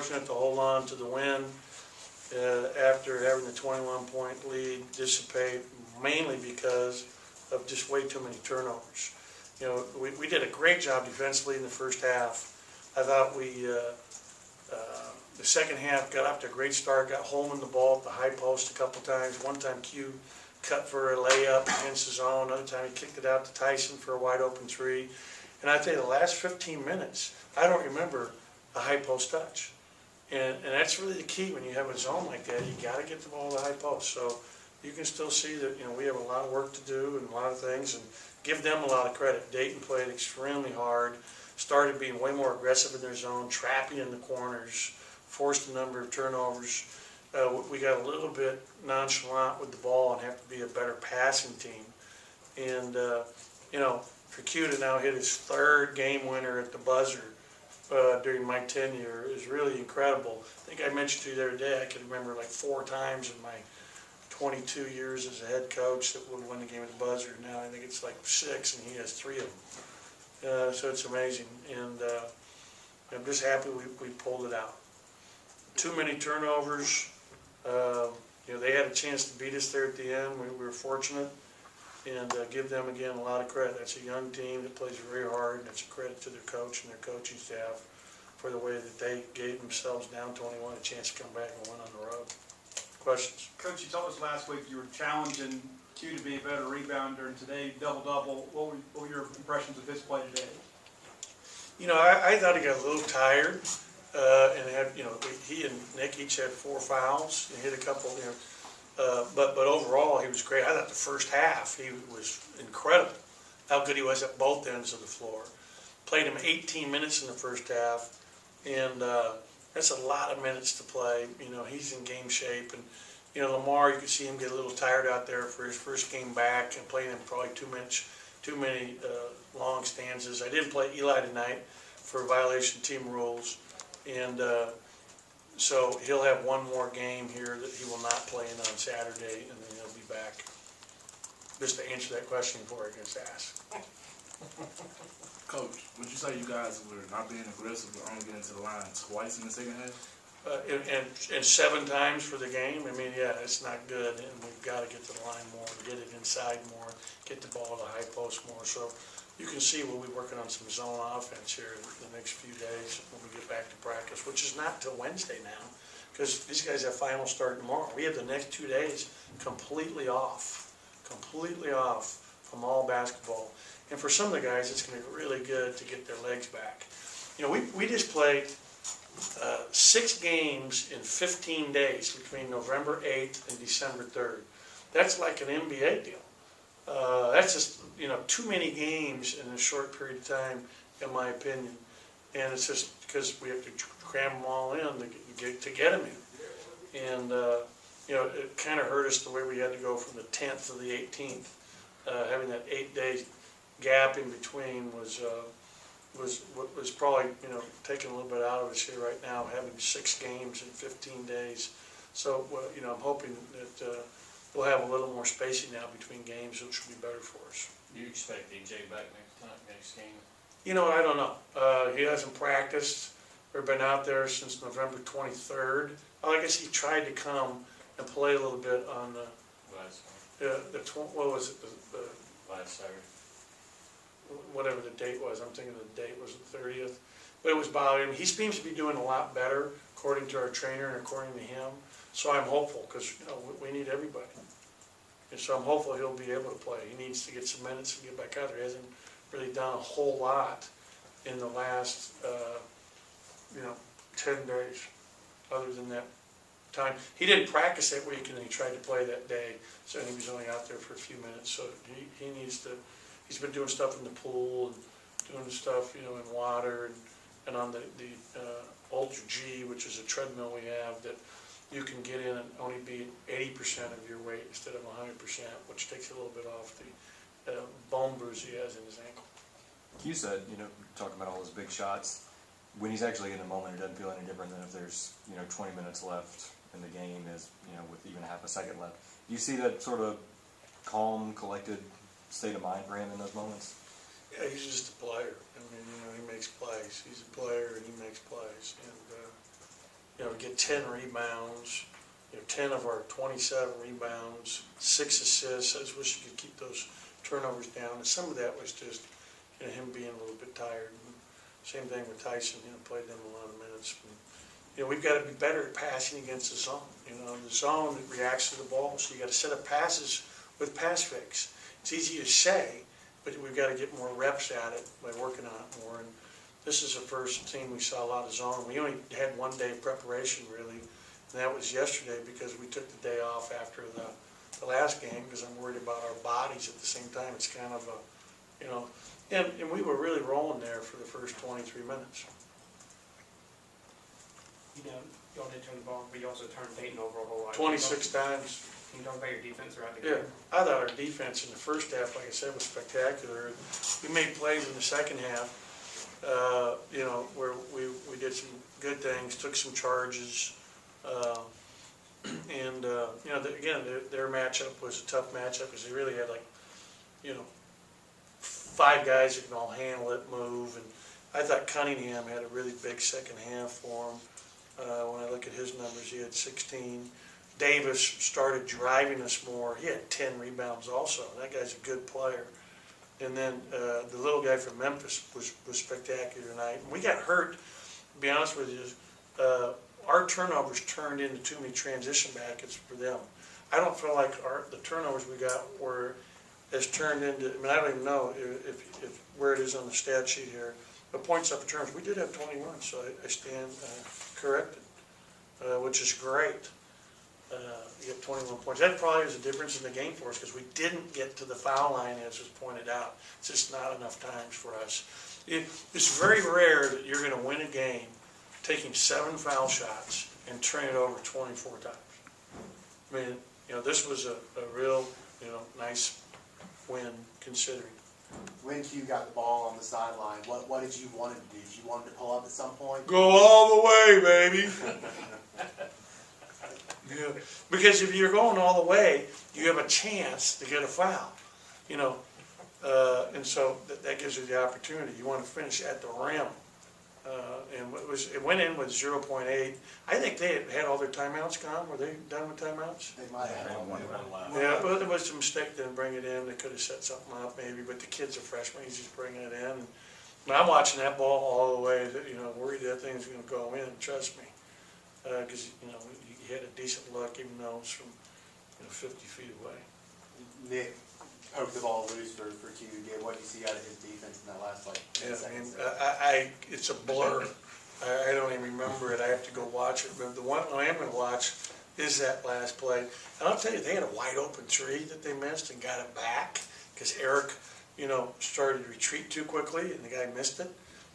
fortunate to hold on to the win after having the 21-point lead dissipate, mainly because of just way too many turnovers. You know, we did a great job defensively in the first half. I thought the second half got off to a great start, got Holman the ball at the high post a couple times. One time Q cut for a layup against his own. Another time he kicked it out to Tyson for a wide open three. And I tell you, the last 15 minutes, I don't remember a high post touch. And that's really the key when you have a zone like that. You got to get the ball to the high post. So you can still see that, you know, we have a lot of work to do and a lot of things, and give them a lot of credit. Dayton played extremely hard, started being way more aggressive in their zone, trapping in the corners, forced a number of turnovers. We got a little bit nonchalant with the ball and have to be a better passing team. And, you know, for Q to now hit his third game winner at the buzzer during my tenure is really incredible. I think I mentioned to you the other day, I can remember like 4 times in my 22 years as a head coach that would win the game at the buzzer. Now I think it's like 6, and he has 3 of them. So it's amazing, and I'm just happy we pulled it out. Too many turnovers. You know, they had a chance to beat us there at the end. We were fortunate, and give them again a lot of credit. That's a young team that plays very hard, and it's a credit to their coach and their coaching staff for the way that they gave themselves down 21 a chance to come back and win on the road. Questions? Coach, you told us last week you were challenging Q to be a better rebounder, and today double-double. What were your impressions of his play today? You know, I thought he got a little tired, and had, you know, he and Nick each had 4 fouls and hit a couple, you know, but overall he was great. I thought the first half he was incredible, how good he was at both ends of the floor. Played him 18 minutes in the first half, and that's a lot of minutes to play. You know, he's in game shape, and you know, Lamar, you can see him get a little tired out there for his first game back, and playing him probably too many long stanzas. I didn't play Eli tonight for violation of team rules, and so he'll have one more game here that he will not play in on Saturday, and then he'll be back. Just to answer that question before it gets asked. Coach, would you say you guys were not being aggressive but only getting to the line twice in the second half? And 7 times for the game. I mean, yeah, it's not good, and we've got to get to the line more, get it inside more, get the ball to the high post more. So you can see we'll be working on some zone offense here in the next few days when we get back to practice, which is not till Wednesday now, because these guys have final start tomorrow. We have the next 2 days completely off from all basketball. And for some of the guys, it's going to be really good to get their legs back. You know, we just played 6 games in 15 days between November 8th and December 3rd. That's like an NBA deal. That's just, you know, too many games in a short period of time, in my opinion. And it's just because we have to cram them all in to get them in. And, you know, it kind of hurt us the way we had to go from the 10th to the 18th. Having that 8-day gap in between was probably, you know, taking a little bit out of us here right now, having 6 games in 15 days. So, you know, I'm hoping that we'll have a little more spacing now between games, which will be better for us. Do you expect EJ back next game? You know what, I don't know. He hasn't practiced or been out there since November 23rd. Well, I guess he tried to come and play a little bit on the what was it, the Last Saturday. whatever the date was. I'm thinking the date was the 30th. But it was bothering him. He seems to be doing a lot better, according to our trainer and according to him. So I'm hopeful, because, you know, we need everybody. And so I'm hopeful he'll be able to play. He needs to get some minutes and get back out there. He hasn't really done a whole lot in the last, 10 days, other than that time. He didn't practice that week, and he tried to play that day, so he was only out there for a few minutes. So he needs to. He's been doing stuff in the pool and doing stuff, you know, in water and on the Ultra G, which is a treadmill we have that you can get in and only be 80% of your weight instead of 100%, which takes a little bit off the bone bruise he has in his ankle. You said, you know, talking about all those big shots, when he's actually in the moment, it doesn't feel any different than if there's, you know, 20 minutes left in the game, as, you know, with even half a second left. Do you see that sort of calm, collected state of mind for him in those moments? Yeah, he's just a player. I mean, you know, he makes plays. He's a player and he makes plays. And, you know, get 10 rebounds, you know, 10 of our 27 rebounds, 6 assists. I just wish you could keep those turnovers down. And some of that was just, you know, him being a little bit tired. And same thing with Tyson, you know, played them a lot of minutes. And, you know, we've got to be better at passing against the zone. You know, the zone reacts to the ball, so you got to set up passes with pass fakes. It's easy to say, but we've got to get more reps at it by working on it more. And this is the first team we saw a lot of zone. We only had 1 day of preparation, really, and that was yesterday because we took the day off after the last game because I'm worried about our bodies at the same time. It's kind of a, you know, and we were really rolling there for the first 23 minutes. You know, y'all did turn the ball, but you also turned Dayton over a whole lot. 26 times. Can you talk about your defense throughout the Yeah, game? I thought our defense in the first half, like I said, was spectacular. We made plays in the second half, you know, where we did some good things, took some charges, and you know, again, their matchup was a tough matchup because they really had like, you know, 5 guys that can all handle it, move, and I thought Cunningham had a really big second half for him. When I look at his numbers, he had 16. Davis started driving us more. He had 10 rebounds also. That guy's a good player. And then the little guy from Memphis was spectacular tonight. We got hurt, to be honest with you. Our turnovers turned into too many transition baskets for them. I don't feel like the turnovers we got has turned into, I mean, I don't even know if where it is on the stat sheet here. But points up returns, we did have 21, so I stand corrected, which is great. You get 21 points. That probably is a difference in the game for us because we didn't get to the foul line, as was pointed out. It's just not enough times for us. It's very rare that you're going to win a game taking 7 foul shots and turn it over 24 times. I mean, you know, this was a real, you know, nice win considering. When Q got the ball on the sideline, what did you want him to do? Did you want him to pull up at some point? Go all the way, baby. Yeah. Because if you're going all the way, you have a chance to get a foul, you know, and so that gives you the opportunity. You want to finish at the rim, and it went in with 0.8. I think they had all their timeouts gone. Were they done with timeouts? They might have. Yeah, well, there was a mistake. They didn't bring it in. They could have set something up maybe, but the kid's a freshman. He's just bringing it in. But I'm watching that ball all the way. You know, worried that thing's going to go in. Trust me, because you know he had a decent look, even though it was from 50 feet away. Nick poked the ball loose for Q again. What did you see out of his defense in that last like 10 Yeah, I seconds? mean, it's a blur. I don't even remember it. I have to go watch it. But the one I am going to watch is that last play. And I'll tell you, they had a wide open 3 that they missed and got it back because Eric, you know, started to retreat too quickly and the guy missed it.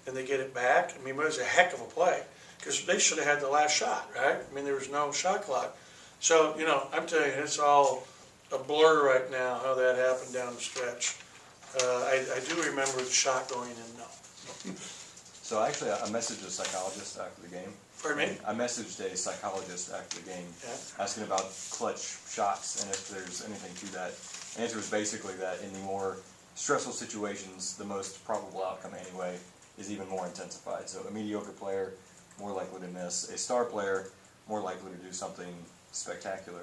And they get it back. I mean, it was a heck of a play because they should have had the last shot, right? I mean, there was no shot clock. So, you know, I'm telling you, it's all a blur right now how that happened down the stretch. I do remember the shot going in, no. So actually, I messaged a psychologist after the game. Pardon me? I messaged a psychologist after the game Yeah. asking about clutch shots and if there's anything to that. The answer was basically that in the more stressful situations, the most probable outcome anyway is even more intensified. So a mediocre player, more likely to miss. A star player, more likely to do something spectacular.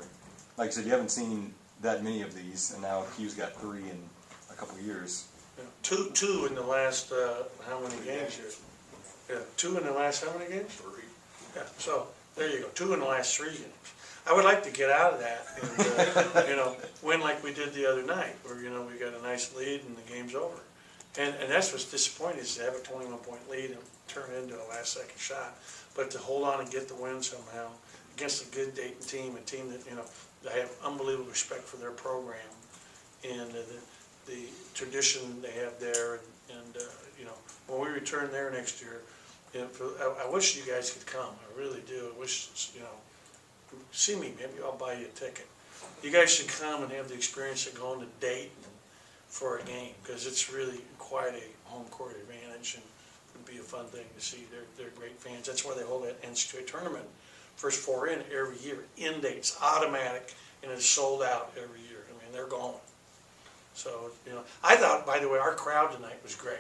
Like I said, you haven't seen that many of these, and now Q's got 3 in a couple years. Yeah. Two in the last, how many games here? Yeah, 2 in the last how many games? 3. Yeah, so there you go, 2 in the last 3 games. I would like to get out of that and, you know, win like we did the other night, where, you know, we got a nice lead and the game's over. And that's what's disappointing is to have a 21-point lead and turn it into a last-second shot. But to hold on and get the win somehow against a good Dayton team, a team that, you know, they have unbelievable respect for their program and the tradition they have there. And you know, when we return there next year, you know, I wish you guys could come. I really do. I wish, you know, see me. Maybe I'll buy you a ticket. You guys should come and have the experience of going to Dayton for a game because it's really quite a home court advantage and would be a fun thing to see. They're great fans. That's why they hold that NCAA tournament. First 4 in every year. In Dayton, it's automatic and it's sold out every year. I mean, they're going. So, you know, I thought, by the way, our crowd tonight was great.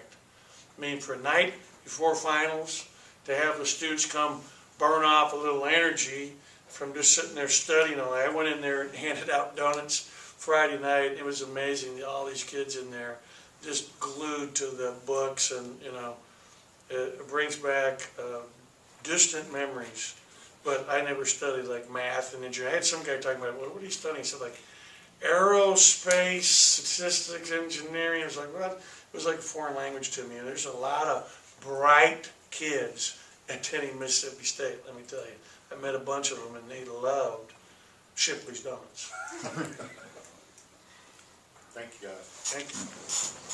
I mean, for a night before finals, to have the students come burn off a little energy from just sitting there studying all that. I went in there and handed out donuts Friday night. It was amazing, all these kids in there just glued to the books, and it brings back distant memories. But I never studied like math and engineering. I had some guy talking about, what are you studying? He said like aerospace, statistics, engineering. I was like, what? It was like a foreign language to me. And there's a lot of bright kids at Tenney, Mississippi State, let me tell you. I met a bunch of them, and they loved Shipley's Donuts. Thank you, guys. Thank you.